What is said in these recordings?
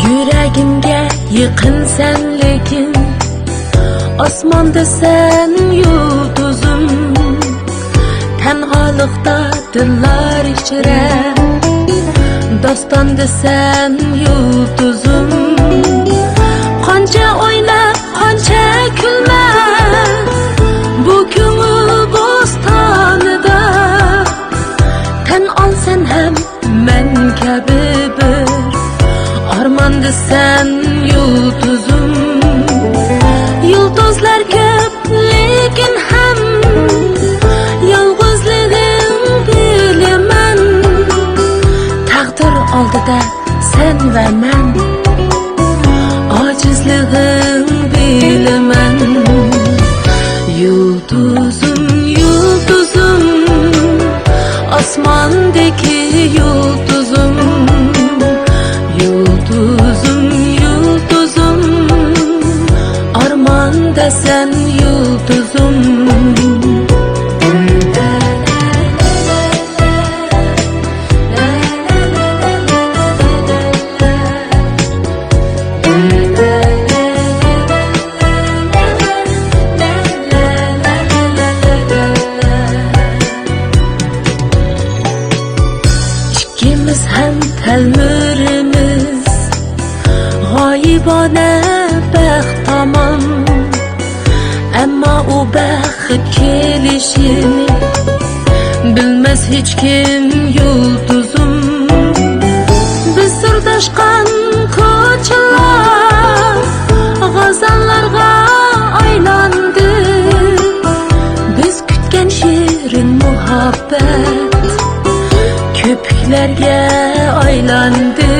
Yüreğimge yıkın sen lekin Osmanda sen yulduzum Tenhalıkta diller içire Dostanda sen yulduzum Qancha oynab, qancha kulmaz Bu ko'ngil bo'stonida Tan olsan ham men kabi bir Armanda sen yulduzum Yulduzlar ko'p lekin ham Yolg'izligim bilaman Taqdir oldida sen va men Ojizligim bilaman Yulduzum, yulduzum Osmondagi yulduzum Yulduzum, yulduzum Armanda sen yulduzum İkimiz hem telmirimiz G'oyibona baxt tomon Ammo u baxt kelishini Bilmas hech kim yulduzum Biz sirdoshgan ko'chalar G'azallarga aylandi Biz kutgan shirin muhabbat Köpüklerge aylandı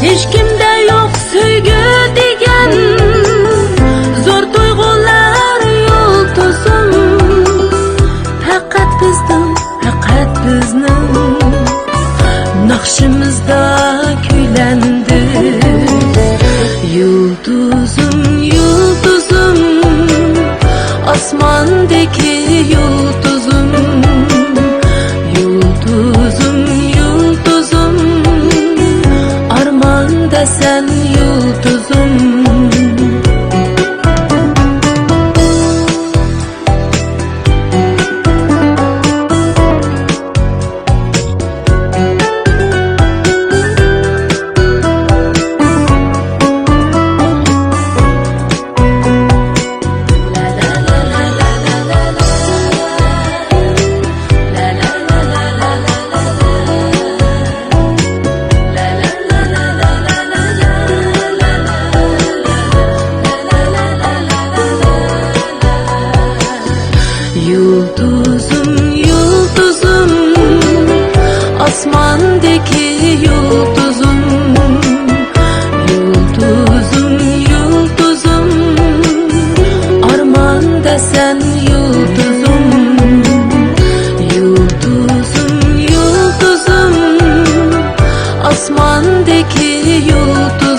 Hiç kimde yok sevgi degen Zor duygular yulduzum Fakat bizning Nakşımızda küylendi Yulduzum, yulduzum Osmondaki yulduzum Yulduzum, yulduzum Armanda sen yulduzum Yulduzum, yulduzum Osmondagi yulduzum Yulduzum, yulduzum Armanda sen yulduzum Yulduzum, yulduzum Osmondagi yulduzum